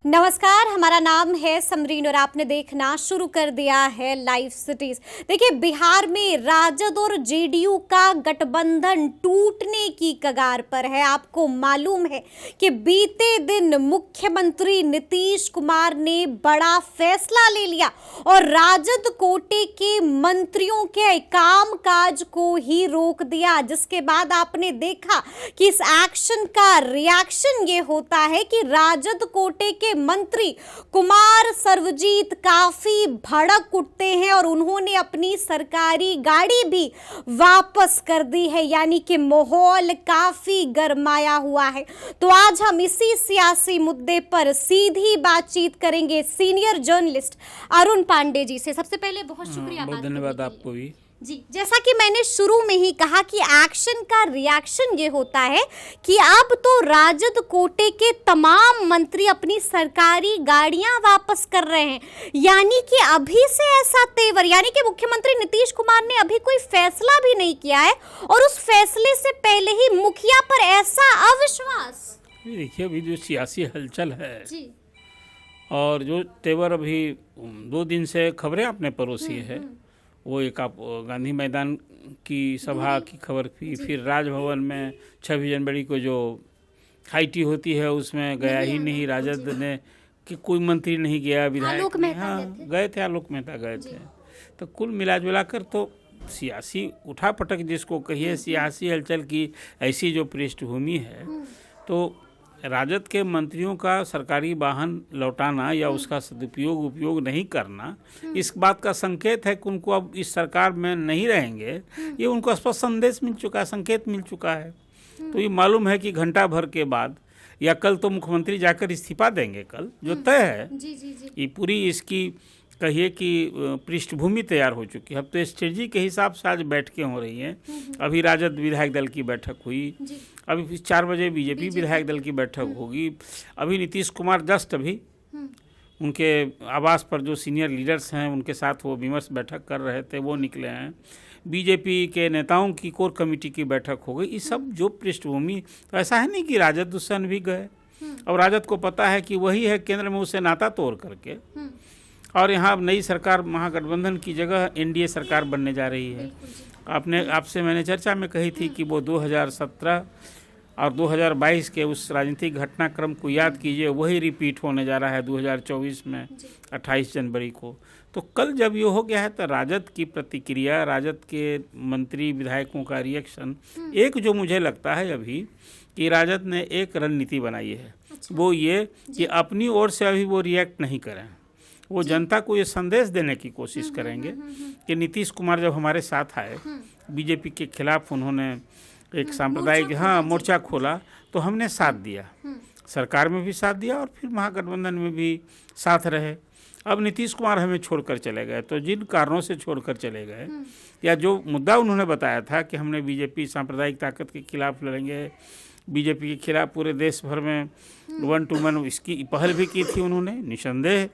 नमस्कार, हमारा नाम है समरीन और आपने देखना शुरू कर दिया है लाइव सिटीज। देखिए, बिहार में राजद और जेडीयू का गठबंधन टूटने की कगार पर है। आपको मालूम है कि बीते दिन मुख्यमंत्री नीतीश कुमार ने बड़ा फैसला ले लिया और राजद कोटे के मंत्रियों के कामकाज को ही रोक दिया, जिसके बाद आपने देखा कि इस एक्शन का रिएक्शन ये होता है कि राजद कोटे के मंत्री कुमार सर्वजीत काफी भड़क उठते हैं और उन्होंने अपनी सरकारी गाड़ी भी वापस कर दी है, यानी कि माहौल काफी गरमाया हुआ है। तो आज हम इसी सियासी मुद्दे पर सीधी बातचीत करेंगे सीनियर जर्नलिस्ट अरुण पांडे जी से। सबसे पहले बहुत शुक्रिया, बहुत धन्यवाद आपको भी जी। जैसा कि मैंने शुरू में ही कहा कि एक्शन का रिएक्शन ये होता है कि अब तो राजद कोटे के तमाम मंत्री अपनी सरकारी गाड़ियां वापस कर रहे हैं, यानी कि अभी से ऐसा तेवर, यानी कि मुख्यमंत्री नीतीश कुमार ने अभी कोई फैसला भी नहीं किया है और उस फैसले से पहले ही मुखिया पर ऐसा अविश्वास। देखिए, अभी जो सियासी हलचल है जी। और जो तेवर अभी 2 दिन से खबरें आपने परोसी है, वो एक आप गांधी मैदान की सभा की खबर थी, फिर राजभवन में 26 जनवरी को जो हाईटी होती है उसमें गया ही नहीं राजद ने, कि कोई मंत्री नहीं गया, विधायक गए थे, आलोक मेहता गए थे। तो कुल मिला कर तो सियासी उठापटक जिसको कहिए, सियासी हलचल की ऐसी जो पृष्ठभूमि है, तो राजद के मंत्रियों का सरकारी वाहन लौटाना या उसका सदुपयोग उपयोग नहीं करना इस बात का संकेत है कि उनको अब इस सरकार में नहीं रहेंगे। ये उनको स्पष्ट संदेश मिल चुका है, संकेत मिल चुका है। तो ये मालूम है कि घंटा भर के बाद या कल तो मुख्यमंत्री जाकर इस्तीफा देंगे, कल जो तय है। ये पूरी इसकी कहिए कि पृष्ठभूमि तैयार हो चुकी है। अब तो स्ट्रेटजी के हिसाब से आज बैठकें हो रही हैं। अभी राजद विधायक दल की बैठक हुई, अभी 4 बजे बीजेपी विधायक दल की बैठक होगी। अभी नीतीश कुमार जस्ट अभी उनके आवास पर जो सीनियर लीडर्स हैं उनके साथ वो विमर्श बैठक कर रहे थे, वो निकले हैं। बीजेपी के नेताओं की कोर कमेटी की बैठक हो गई। ये सब जो पृष्ठभूमि, तो ऐसा है नहीं कि राजद दुश्मन भी गए, और राजद को पता है कि वही है केंद्र में उससे नाता तोड़ करके, और यहाँ अब नई सरकार महागठबंधन की जगह एनडीए सरकार बनने जा रही है। आपसे मैंने चर्चा में कही थी कि वो 2017 और 2022 के उस राजनीतिक घटनाक्रम को याद कीजिए, वही रिपीट होने जा रहा है 2024 में 28 जनवरी को। तो कल जब ये हो गया है तो राजद की प्रतिक्रिया, राजद के मंत्री विधायकों का रिएक्शन, एक जो मुझे लगता है अभी कि राजद ने एक रणनीति बनाई है, वो ये कि अपनी ओर से अभी वो रिएक्ट नहीं करें। वो जनता को ये संदेश देने की कोशिश करेंगे कि नीतीश कुमार जब हमारे साथ आए, बीजेपी के खिलाफ उन्होंने एक सांप्रदायिक मोर्चा खोला, तो हमने साथ दिया, सरकार में भी साथ दिया और फिर महागठबंधन में भी साथ रहे। अब नीतीश कुमार हमें छोड़कर चले गए, तो जिन कारणों से छोड़कर चले गए या जो मुद्दा उन्होंने बताया था कि हमने बीजेपी सांप्रदायिक ताकत के खिलाफ लड़ेंगे, बीजेपी के खिलाफ पूरे देश भर में 1 to 1 इसकी पहल भी की थी उन्होंने, निसंदेह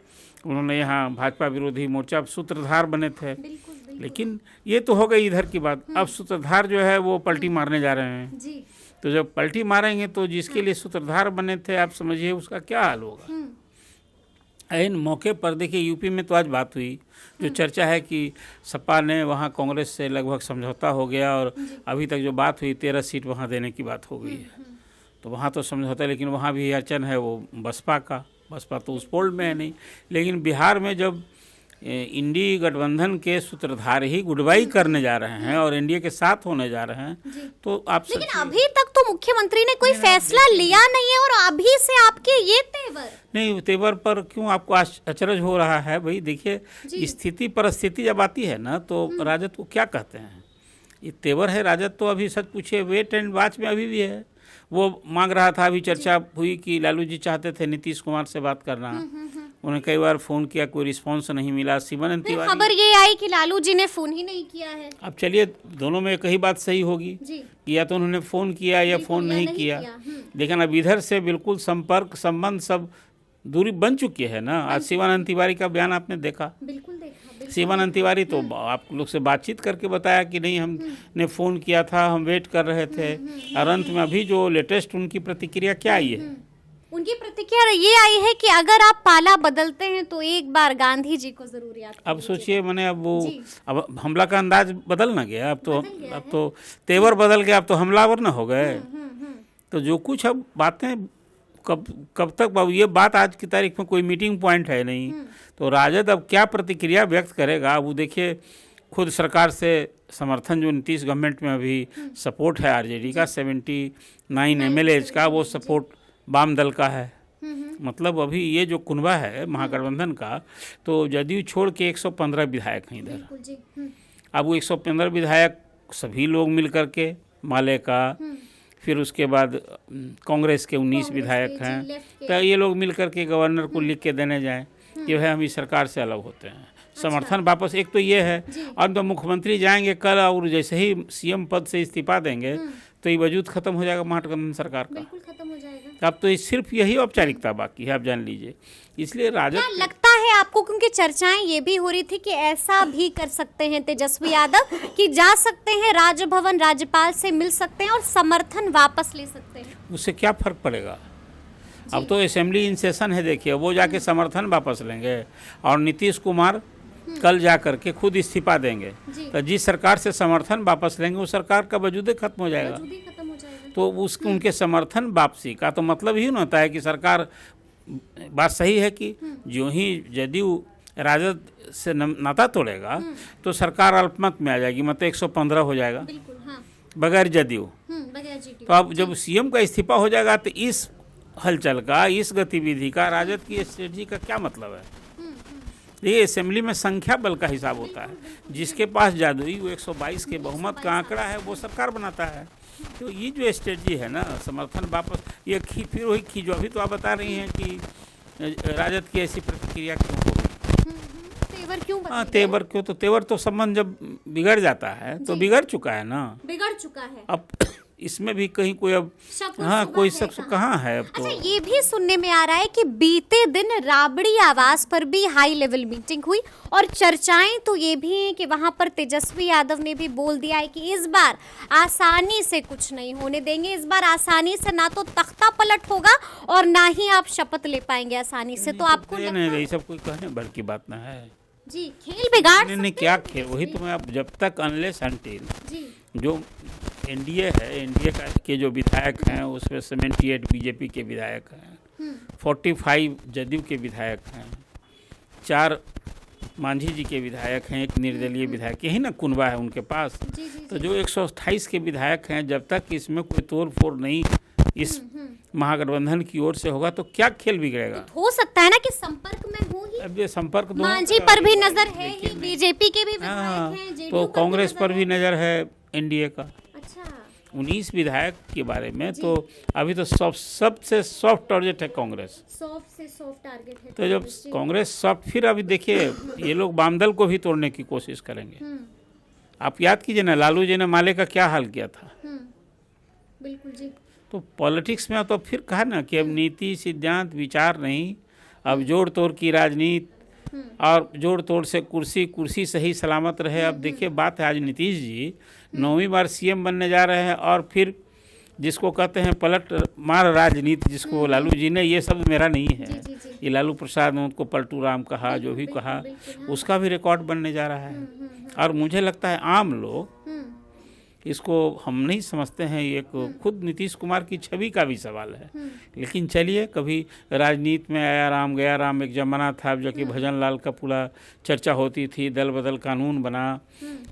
उन्होंने यहाँ भाजपा विरोधी मोर्चा सूत्रधार बने थे। लेकिन ये तो हो गई इधर की बात। अब सूत्रधार जो है वो पलटी मारने जा रहे हैं जी। तो जब पलटी मारेंगे तो जिसके लिए सूत्रधार बने थे, आप समझिए उसका क्या हाल होगा। इन मौके पर देखिए, यूपी में तो आज बात हुई, जो चर्चा है कि सपा ने वहाँ कांग्रेस से लगभग समझौता हो गया और अभी तक जो बात हुई 13 सीट वहाँ देने की बात हो गई है। तो वहाँ तो समझौता, लेकिन वहाँ भी अड़चन है वो बसपा का। बसपा तो उस पोल में है नहीं। लेकिन बिहार में जब इंडी गठबंधन के सूत्रधार ही गुड बाई करने जा रहे हैं और एनडीए के साथ होने जा रहे हैं, तो आप लेकिन अभी तक तो मुख्यमंत्री ने कोई फैसला लिया नहीं है और अभी से आपके ये तेवर नहीं, तेवर पर क्यों आपको अचरज हो रहा है? भाई देखिए, स्थिति परिस्थिति जब आती है ना, तो राजद को क्या कहते हैं, ये तेवर है। राजद तो अभी सच पूछिए वेट एंड वॉच में अभी भी है। वो मांग रहा था, अभी चर्चा हुई कि लालू जी चाहते थे नीतीश कुमार से बात करना, उन्हें कई बार फ़ोन किया, कोई रिस्पांस नहीं मिला। शिवानंद तिवारी, खबर ये आई कि लालू जी ने फ़ोन ही नहीं किया है। अब चलिए, दोनों में एक ही बात सही होगी कि या तो उन्होंने फ़ोन किया या फ़ोन नहीं किया। लेकिन अब इधर से बिल्कुल संपर्क संबंध सब दूरी बन चुकी है ना। आज शिवानंद तिवारी का बयान आपने देखा। बिल्कुल देखा। शिवानंद तिवारी तो आप लोग से बातचीत करके बताया कि नहीं, हमने फ़ोन किया था, हम वेट कर रहे थे। और अंत में अभी जो लेटेस्ट उनकी प्रतिक्रिया क्या आई है, उनकी प्रतिक्रिया ये आई है कि अगर आप पाला बदलते हैं तो एक बार गांधी जी को जरूर याद अब कीजिए। सोचिए मैंने अब वो जी। अब हमला का अंदाज बदल ना गया, बदल गया अब तो तेवर बदल गया, अब तो हमलावर ना हो गए। हम्म। तो जो कुछ अब बातें कब तक अब ये बात आज की तारीख में कोई मीटिंग पॉइंट है नहीं, तो राजद अब क्या प्रतिक्रिया व्यक्त करेगा। अब वो देखिए खुद सरकार से समर्थन जो नीतीश गवर्नमेंट में अभी सपोर्ट है आरजेडी का 79 एमएलएज का, वो सपोर्ट वाम दल का है। मतलब अभी ये जो कुनबा है महागठबंधन का, तो जदयू छोड़ के 115 विधायक हैं इधर। बिल्कुल जी। अब वो 115 विधायक सभी लोग मिल करके, माले का, फिर उसके बाद कांग्रेस के 19 विधायक जी, हैं, लेफ्ट के। तो ये लोग मिल करके गवर्नर को लिख के देने जाएं कि भाई हम इस सरकार से अलग होते हैं, समर्थन वापस। एक तो ये है, और तो मुख्यमंत्री जाएंगे कल और जैसे ही सीएम पद से इस्तीफा देंगे तो ये वजूद खत्म हो जाएगा महागठबंधन सरकार का। बिल्कुल खत्म हो जाएगा। अब तो ये सिर्फ यही औपचारिकता बाकी है, आप जान लीजिए। इसलिए क्या राजद लगता है आपको, क्योंकि चर्चाएं ये भी हो रही थी कि ऐसा भी कर सकते हैं तेजस्वी यादव कि जा सकते हैं राजभवन, राज्यपाल से मिल सकते हैं और समर्थन वापस ले सकते हैं? उससे क्या फर्क पड़ेगा? अब तो असेंबली इन सेशन है, देखिए वो जाके समर्थन वापस लेंगे और नीतीश कुमार कल जा करके खुद इस्तीफा देंगे। जी। तो जिस सरकार से समर्थन वापस लेंगे उस सरकार का वजूद ही खत्म हो जाएगा। वजूद ही खत्म हो जाएगा। तो उनके समर्थन वापसी का तो मतलब ही ना होता है कि सरकार, बात सही है कि जो ही जदयू राजद से नाता तोड़ेगा तो सरकार अल्पमत में आ जाएगी, मतलब 115 हो जाएगा बिल्कुल, हाँ। बगैर जदयू। बगैर जीटी। तो अब जब सीएम का इस्तीफा हो जाएगा तो इस हलचल का, इस गतिविधि का, राजद की स्ट्रेटजी का क्या मतलब है? ये असेंबली में संख्या बल का हिसाब होता है। जिसके पास जादुई वो 122 के बहुमत का आंकड़ा है वो सरकार बनाता है। तो ये जो स्ट्रेटजी है ना, समर्थन वापस, ये फिर वही जो अभी तो आप बता रही हैं कि राजद की ऐसी प्रतिक्रिया क्यों हो गई। तेवर क्यों बदल हाँ, गया? तेवर क्यों? तो तेवर तो संबंध जब बिगड़ जाता है तो बिगड़ चुका है ना। बिगड़ चुका है। अब इसमें भी कहीं कोई अब शक और हाँ शुबा कोई है शख्स कहाँ? कहाँ है अब तो। अच्छा, ये भी सुनने में आ रहा है कि बीते दिन राबड़ी आवास पर भी हाई लेवल मीटिंग हुई और चर्चाएं तो ये भी हैं कि वहां पर तेजस्वी यादव ने भी बोल दिया है कि इस बार आसानी से कुछ नहीं होने देंगे, इस बार आसानी से ना तो तख्ता पलट होगा और ना ही आप शपथ ले पाएंगे आसानी से। तो आपको नहीं, लगता नहीं, है ये सब कोई कहने भर की बात ना है जी खेल बिगाड़ नहीं, नहीं, क्या खेल, वही तो मैं अब जब तक अनलेस अनटिल जी जो एनडीए है, एनडीए के जो विधायक हैं उसमें 78 बीजेपी के विधायक हैं, 45 जदयू के विधायक हैं, 4 मांझी जी के विधायक हैं, एक निर्दलीय विधायक, यही ना कुनबा है उनके पास। जी जी तो जो 128 के विधायक हैं, जब तक इसमें कोई तोड़ फोड़ नहीं इस महागठबंधन की ओर से होगा तो क्या खेल बिगड़ेगा। हो सकता है ना कि संपर्क में हो ही, अब ये संपर्क दोनों मांझी का पर भी है, नजर है ही, बीजेपी के भी हाँ, विधायक हैं, तो जेडीयू कांग्रेस पर भी नज़र है एनडीए का। अच्छा 19 विधायक के बारे में तो अभी तो सबसे सॉफ्ट टारगेट है कांग्रेस। सॉफ्ट से सॉफ्ट टारगेट है तो जब कांग्रेस सॉफ्ट, फिर अभी देखिए ये लोग वामदल को भी तोड़ने की कोशिश करेंगे। आप याद कीजिए ना, लालू जी ने माले का क्या हाल किया था। बिल्कुल जी। तो पॉलिटिक्स में तो फिर कहा ना कि अब नीति सिद्धांत विचार नहीं, अब जोड़ तोड़ की राजनीति और जोड़ तोड़ से कुर्सी सही सलामत रहे। अब देखिए बात है, आज नीतीश जी 9वीं बार सीएम बनने जा रहे हैं और फिर जिसको कहते हैं पलट मार राजनीति, जिसको लालू जी ने, ये शब्द मेरा नहीं है, ये लालू प्रसाद ने उनको पलटू राम कहा, जो भी कहा, उसका भी रिकॉर्ड बनने जा रहा है। और मुझे लगता है आम लोग इसको हम नहीं समझते हैं, ये खुद नीतीश कुमार की छवि का भी सवाल है। लेकिन चलिए, कभी राजनीति में आया राम गया राम एक जमाना था, जब कि भजन लाल का पूरा चर्चा होती थी, दल बदल कानून बना,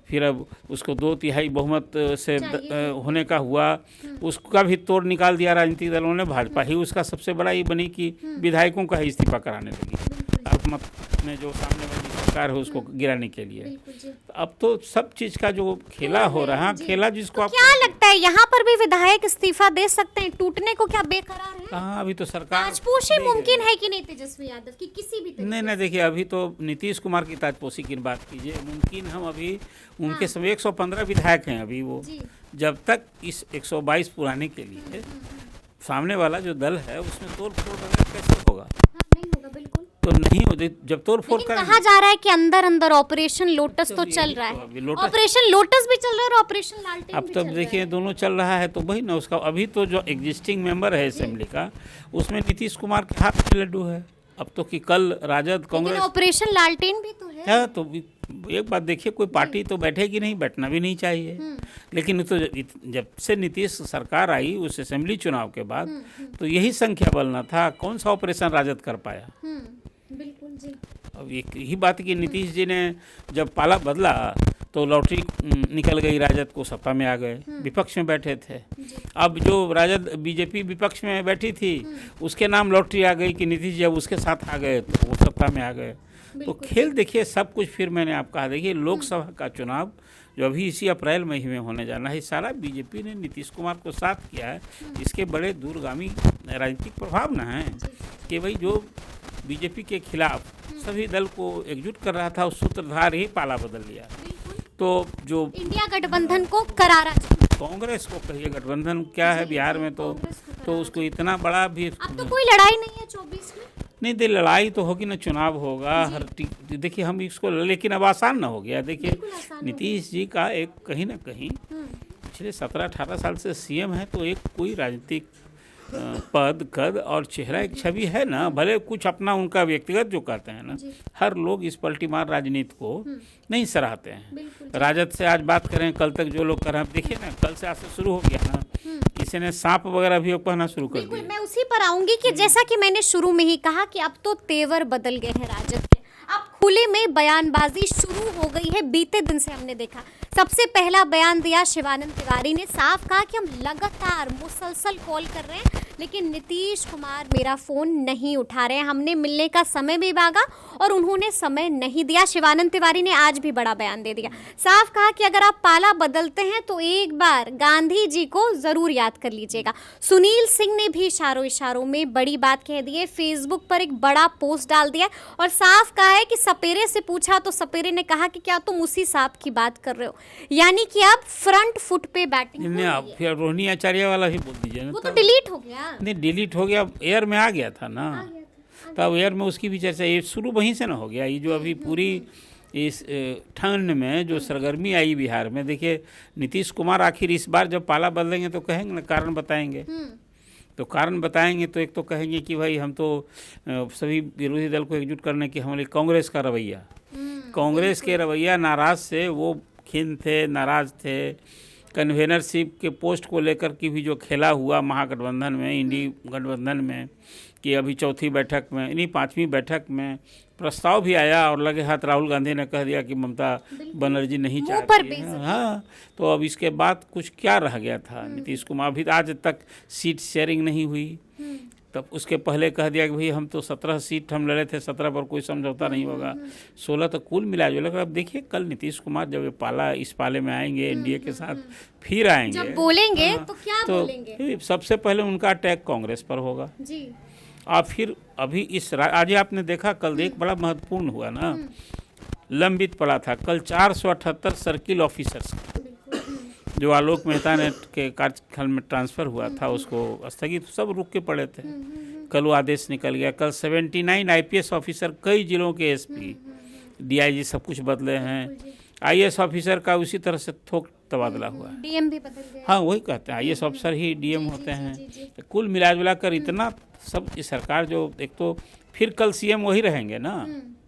फिर अब उसको 2/3 बहुमत से होने का हुआ, उसका भी तोड़ निकाल दिया राजनीतिक दलों ने। भाजपा ही उसका सबसे बड़ा ये बनी कि विधायकों का ही इस्तीफा कराने लगी अल्पमत में, जो सामने वाली सरकार है उसको गिराने के लिए। अब तो सब चीज का जो खेला हो रहा है, खेला जिसको आप क्या लगता है यहाँ पर भी विधायक इस्तीफा दे सकते हैं? टूटने को क्या बेकरार है? कहाँ, अभी तो सरकार ताजपोशी मुमकिन है कि नहीं तेजस्वी यादव की किसी भी तरीके नहीं, देखिए अभी तो नीतीश कुमार की ताजपोशी की बात कीजिए, मुमकिन हम अभी उनके समय 115 विधायक हैं अभी, वो जी। जब तक इस 122 पुराने के लिए सामने वाला जो दल है उसमें तोड़ फोड़ कैसे होगा? नहीं होगा बिल्कुल। तो तो नहीं होती जब तोड़ फोड़ लेकिन कर। कहा जा रहा है कि अंदर अंदर ऑपरेशन लोटस तो यही चल तो रहा अभी है, लोटस- ऑपरेशन लोटस भी चल रहा है और ऑपरेशन लालटेन अब भी तो चल देखिए दोनों चल रहा है, तो वही ना उसका अभी तो जो एग्जिस्टिंग मेंबर है असेंबली का, उसमें नीतीश कुमार के हाथ में लड्डू है। अब तो कि कल राजद रहा है। लेकिन कांग्रेस ऑपरेशन लालटेन भी तो है। है, तो एक बात देखिए, कोई पार्टी तो बैठेगी नहीं, बैठना भी नहीं चाहिए। लेकिन तो जब से नीतीश सरकार आई उस असेंबली चुनाव के बाद, तो यही संख्या बल न था, कौन सा ऑपरेशन राजद कर पाया। बिल्कुल जी। अब एक ही बात कि नीतीश जी ने जब पाला बदला तो लॉटरी निकल गई, राजद को सत्ता में आ गए, विपक्ष में बैठे थे। अब जो राजद बीजेपी विपक्ष में बैठी थी, उसके नाम लॉटरी आ गई कि नीतीश जब उसके साथ आ गए तो वो सत्ता में आ गए। तो खेल देखिए सब कुछ। फिर मैंने आपको कहा, देखिए लोकसभा का चुनाव जो अभी इसी अप्रैल महीने में होने जाना है, सारा बीजेपी ने नीतीश कुमार को साथ किया है। इसके बड़े दूरगामी राजनीतिक प्रभाव न हैं कि भाई जो बीजेपी के खिलाफ सभी दल को एकजुट कर रहा था, उस सूत्रधार ही पाला बदल लिया। तो जो इंडिया गठबंधन को करारा, कांग्रेस को कहिए गठबंधन क्या है बिहार में, तो उसको इतना बड़ा भी अब तो कोई लड़ाई नहीं है 24 में। नहीं दे, लड़ाई तो होगी ना, चुनाव होगा हर देखिए हम इसको, लेकिन अब आसान ना हो गया। देखिए नीतीश जी का एक कहीं ना कहीं पिछले 17-18 साल से सीएम है, तो एक कोई राजनीतिक पद कद और चेहरा एक छवि है ना, भले कुछ अपना उनका व्यक्तिगत जो कहते हैं ना, हर लोग इस पलटीमार राजनीति को नहीं सराहते हैं। राजद से आज बात करें, कल तक जो लोग कर रहे हैं, देखिए ना कल से आज से शुरू हो गया ना, किसी ने सांप वगैरह भी पहनना शुरू कर बिल्कुल, दिया। मैं उसी पर आऊंगी कि जैसा कि मैंने शुरू में ही कहा कि अब तो तेवर बदल गए हैं राजद के। अब खुले में बयानबाजी शुरू हो गई है। बीते दिन से हमने देखा, सबसे पहला बयान दिया शिवानंद तिवारी ने, साफ कहा कि हम लगातार मुसलसल कॉल कर रहे हैं लेकिन नीतीश कुमार मेरा फोन नहीं उठा रहे हैं। हमने मिलने का समय भी मांगा और उन्होंने समय नहीं दिया। शिवानंद तिवारी ने आज भी बड़ा बयान दे दिया, साफ कहा कि अगर आप पाला बदलते हैं तो एक बार गांधी जी को जरूर याद कर लीजिएगा। सुनील सिंह ने भी इशारों इशारों में बड़ी बात कह दी है, फेसबुक पर एक बड़ा पोस्ट डाल दिया और साफ कहा है कि सपेरे से पूछा तो सपेरे ने कहा कि क्या तुम उसी सांप की बात कर रहे हो, यानी कि अब फ्रंट फुट पे बैटिंग हो रही आप है। फिर रोहिणी आचार्य वाला भी बोल दीजिए ना, वो तो डिलीट हो गया, नहीं डिलीट हो गया, एयर में आ गया था ना, तब एयर में उसकी भी चर्चा, ये शुरू वहीं से ना हो गया। ये जो अभी पूरी इस ठंड में जो सरगर्मी आई बिहार में, देखिए नीतीश कुमार आखिर इस बार जब पाला बदलेंगे तो कहेंगे ना, कारण बताएंगे। तो कारण बताएंगे तो एक तो कहेंगे कि भाई हम तो सभी विरोधी दल को एकजुट करने की हमारी कांग्रेस का रवैया, कांग्रेस के रवैया नाराज से वो खिन थे, नाराज थे। कन्वेनरशिप के पोस्ट को लेकर के भी जो खेला हुआ महागठबंधन में, इंडी गठबंधन में, कि अभी चौथी बैठक में, इन्हीं 5वीं बैठक में प्रस्ताव भी आया और लगे हाथ राहुल गांधी ने कह दिया कि ममता बनर्जी नहीं चाहती है। हाँ, तो अब इसके बाद कुछ क्या रह गया था। नीतीश कुमार भी आज तक सीट शेयरिंग नहीं हुई, तब उसके पहले कह दिया कि भाई हम तो 17 सीट हम लड़े थे, 17 पर कोई समझौता नहीं होगा, 16 तो कुल मिला जो लगा। अब देखिए कल नीतीश कुमार जब ये पाला इस पाले में आएंगे, एनडीए के साथ फिर आएंगे, जब बोलेंगे तो क्या बोलेंगे? सबसे पहले उनका अटैक कांग्रेस पर होगा जी। और फिर अभी इस आज आपने देखा कल एक बड़ा महत्वपूर्ण हुआ ना, लंबित पड़ा था कल 478 सर्किल ऑफिसर्स जो आलोक मेहता ने के कार्यकाल में ट्रांसफ़र हुआ था, उसको स्थगित, सब रुक के पड़े थे। कल वो आदेश निकल गया। कल 79 आईपीएस ऑफिसर, कई जिलों के एसपी, डीआईजी सब कुछ बदले हैं। आईएएस ऑफिसर का उसी तरह से थोक तबादला हुआ है। डीएम भी बदल गया। हाँ, वही कहते हैं आईएएस ऑफिसर ही डीएम होते हैं। तो कुल मिला जुला कर इतना सब इस सरकार जो, एक तो फिर कल सीएम वही रहेंगे ना,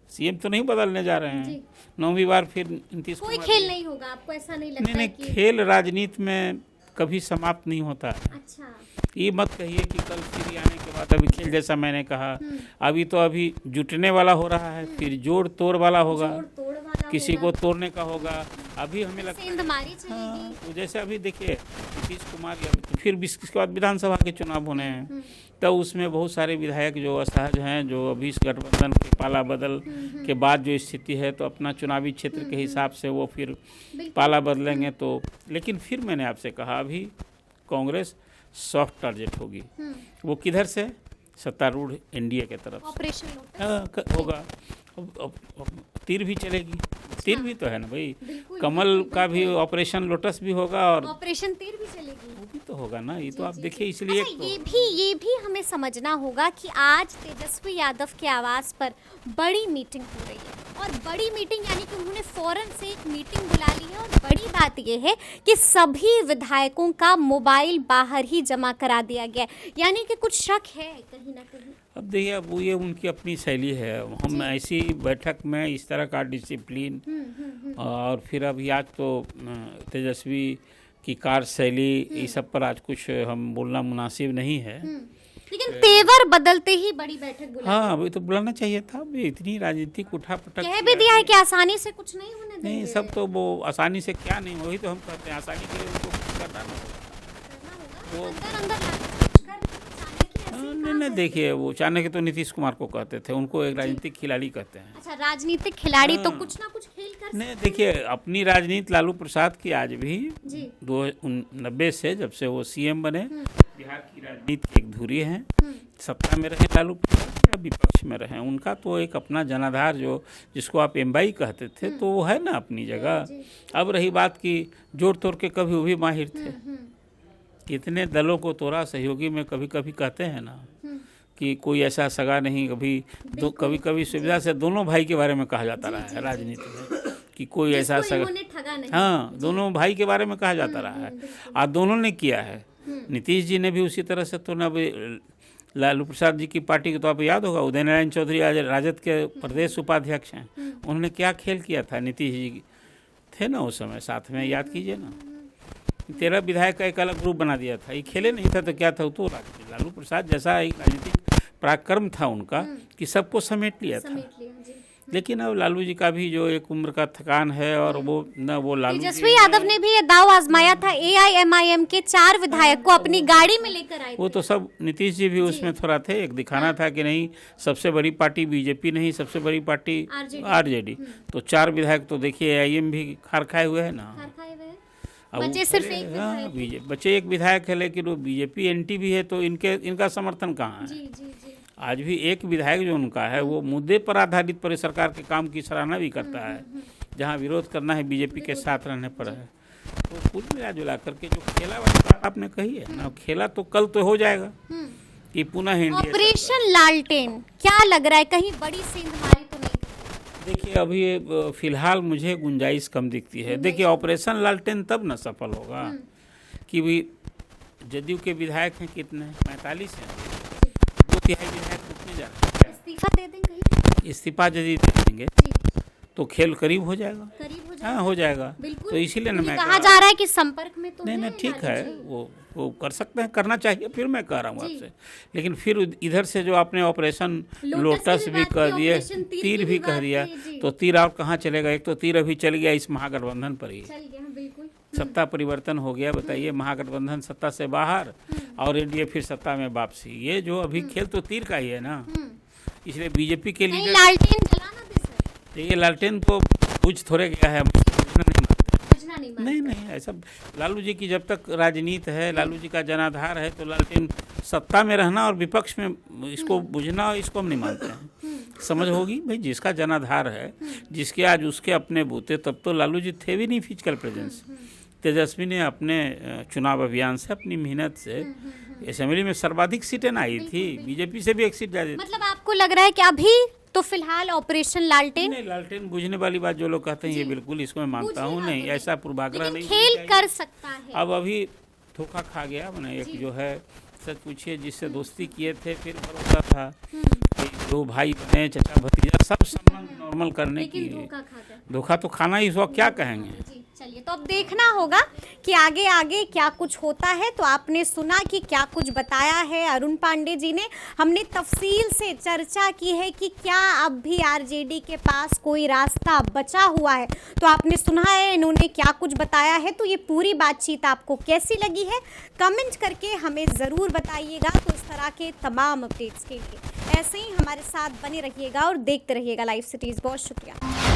सीएम तो नहीं बदलने जा रहे हैं। 9वीं बार फिर नीतीश कोई कुमार। खेल नहीं होगा, आपको ऐसा नहीं लगता? नहीं, खेल राजनीति में कभी समाप्त नहीं होता है। अच्छा, ये मत कहिए कि कल फिर आने के बाद अभी खेल, जैसा मैंने कहा, अभी तो अभी जुटने वाला हो रहा है, फिर जोड़ तोड़ वाला होगा, तोड़ वाला किसी को तोड़ने का होगा। अभी हमें लगता सेंधमारी है चलेगी। जैसे अभी देखिए नीतीश कुमार फिर इसके बाद विधानसभा के चुनाव होने हैं, तब उसमें बहुत सारे विधायक जो असहज हैं, जो अभी इस गठबंधन के पाला बदल के बाद जो स्थिति है, तो अपना चुनावी क्षेत्र के हिसाब से वो फिर पाला बदलेंगे। तो लेकिन फिर मैंने आपसे कहा अभी कांग्रेस सॉफ्ट टारगेट होगी। वो किधर से? सत्तारूढ़ एनडीए के तरफ ऑपरेशन होगा। अब तीर भी चलेगी, तीर भी तो है ना भाई, कमल का भी ऑपरेशन लोटस भी होगा और ऑपरेशन तीर भी चलेगी। वो भी तो तो होगा ना, ये तो आप देखिए, इसलिए अच्छा, ये भी हमें समझना होगा कि आज तेजस्वी यादव के आवास पर बड़ी मीटिंग हो रही है, और बड़ी मीटिंग यानी कि उन्होंने फौरन से एक मीटिंग बुला ली है, और बड़ी बात ये है कि सभी विधायकों का मोबाइल बाहर ही जमा करा दिया गया है, यानी कि कुछ शक है कहीं ना कहीं। अब देखिए, अब वो ये उनकी अपनी शैली है, हम ऐसी बैठक में इस तरह का डिसिप्लिन, और फिर अभी आज तो तेजस्वी की कार्यशैली, इस सब पर आज कुछ हम बोलना मुनासिब नहीं है। लेकिन तेवर बदलते ही बड़ी बैठक बुलाई। हाँ, अभी तो बुलाना चाहिए था, अभी इतनी राजनीतिक उठापटक कह भी दिया है कि आसानी से कुछ नहीं होने देंगे। नहीं, सब तो वो आसानी से क्या नहीं, वही तो हम कहते हैं, आसानी के लिए उनको कुछ करना वो नहीं, देखिए, वो चाणक्य तो नीतीश कुमार को कहते थे, उनको एक राजनीतिक खिलाड़ी कहते हैं। अच्छा, राजनीतिक खिलाड़ी तो कुछ ना कुछ खेल कर नहीं, देखिए, अपनी राजनीति लालू प्रसाद की आज भी 1990 से, जब से वो सीएम बने, बिहार की राजनीति की एक धुरी है। सत्ता में रहे लालू प्रसाद या विपक्ष में रहे, उनका तो एक अपना जनाधार, जो जिसको आप एम्बाई कहते थे, तो वो है ना अपनी जगह। अब रही बात की जोड़ तोड़ के कभी वो भी माहिर थे, कितने दलों को तोड़ा सहयोगी में, कभी कभी कहते हैं ना कि कोई ऐसा सगा नहीं, कभी कभी सुविधा से दोनों भाई के बारे में कहा जाता रहा है राजनीति में, कि कोई ऐसा सगा, हाँ, दोनों भाई के बारे में कहा जाता रहा है, और दोनों ने किया है। नीतीश जी ने भी उसी तरह से, तो ना लालू प्रसाद जी की पार्टी को तो आप याद होगा, उदय नारायण चौधरी आज राजद के प्रदेश उपाध्यक्ष हैं, उन्होंने क्या खेल किया था, नीतीश जी थे ना उस समय साथ में, याद कीजिए ना, 13 विधायक का एक अलग ग्रुप बना दिया था, ये खेले नहीं था तो क्या था, तो लालू प्रसाद जैसा एक राजनीतिक पराक्रम था उनका कि सबको समेट लिया था। लेकिन अब लालू जी का भी जो एक उम्र का थकान है, और वो लालू तेजस्वी यादव ने भी ये दाव आजमाया था, AIMIM के 4 विधायक को अपनी गाड़ी में लेकर आए थे। वो तो सब नीतीश जी भी उसमें थोड़ा थे, एक दिखाना था कि नहीं, सबसे बड़ी पार्टी बीजेपी नहीं, सबसे बड़ी पार्टी आरजेडी। तो 4 विधायक तो देखिए AIM भी खार खाए हुए है ना, बचे सिर्फ बचे एक विधायक है, लेकिन वो बीजेपी एंटी भी है, तो इनका समर्थन कहाँ है। आज भी एक विधायक जो उनका है, वो मुद्दे पर आधारित पर सरकार के काम की सराहना भी करता है, जहाँ विरोध करना है बीजेपी के साथ रहने पर है। तो कुल मिला जुला करके जो खेला वाली बात आपने कही है ना, खेला तो कल तो हो जाएगा कि पुनः ऑपरेशन लालटेन क्या लग रहा है, कहीं बड़ी सेंधमारी तो नहीं? देखिए, अभी फिलहाल मुझे गुंजाइश कम दिखती है। देखिए, ऑपरेशन लालटेन तब न सफल होगा कि भी जदयू के विधायक हैं कितने, 45 हैं, 2/3 विधायक रुकने जा रहे हैं, इस्तीफा दे देंगे, इस्तीफा यदि दे देंगे तो खेल करीब हो जाएगा, हाँ हो जाएगा। तो इसीलिए मैं कहा जा रहा है कि संपर्क में तो नहीं, ठीक है, वो कर सकते हैं, करना चाहिए। फिर मैं कह रहा हूँ आपसे, लेकिन फिर इधर से जो आपने ऑपरेशन लोटस भी कह दिए, तीर भी कह दिया, तो तीर और कहाँ चलेगा? एक तो तीर अभी चल गया इस महागठबंधन पर ही, सत्ता परिवर्तन हो गया, बताइए, महागठबंधन सत्ता से बाहर और एनडीए फिर सत्ता में वापसी, ये जो अभी खेल तो तीर का ही है ना। इसलिए बीजेपी के लिए ये लालटेन तो बुझ थोड़े गया है, नहीं, ऐसा लालू जी की जब तक राजनीति है, लालू जी का जनाधार है, तो लालटेन सत्ता में रहना और विपक्ष में इसको बुझना, इसको हम नहीं मानते हैं। समझ होगी भाई, जिसका जनाधार है, जिसके आज उसके अपने बूते, तब तो लालू जी थे भी नहीं फिजिकल प्रेजेंस। तेजस्वी ने अपने चुनाव अभियान से, अपनी मेहनत से असेंबली में सर्वाधिक सीटें आई थी, बीजेपी से भी एक सीट ज़्यादा। मतलब आपको लग रहा है कि अभी तो फिलहाल ऑपरेशन लालटेन, नहीं, लालटेन बुझने वाली बात जो लोग कहते हैं, ये बिल्कुल इसको मैं मानता हूँ नहीं, ऐसा पूर्वाग्रह नहीं, खेल कर सकता है। अब अभी धोखा खा गया, मैंने एक जो है, सच पूछिए, जिससे दोस्ती किए थे, फिर भरोसा था कि 2 भाई बने, चचा भतीजा, सब संबंध नॉर्मल करने की, धोखा तो खाना ही, इसको क्या कहेंगे। चलिए, तो अब देखना होगा कि आगे आगे क्या कुछ होता है। तो आपने सुना कि क्या कुछ बताया है अरुण पांडे जी ने, हमने तफसील से चर्चा की है कि क्या अब भी आरजेडी के पास कोई रास्ता बचा हुआ है। तो आपने सुना है इन्होंने क्या कुछ बताया है। तो ये पूरी बातचीत आपको कैसी लगी है, कमेंट करके हमें ज़रूर बताइएगा। तो इस तरह के तमाम अपडेट्स के लिए ऐसे ही हमारे साथ बने रहिएगा और देखते रहिएगा लाइव सिटीज़। बहुत शुक्रिया।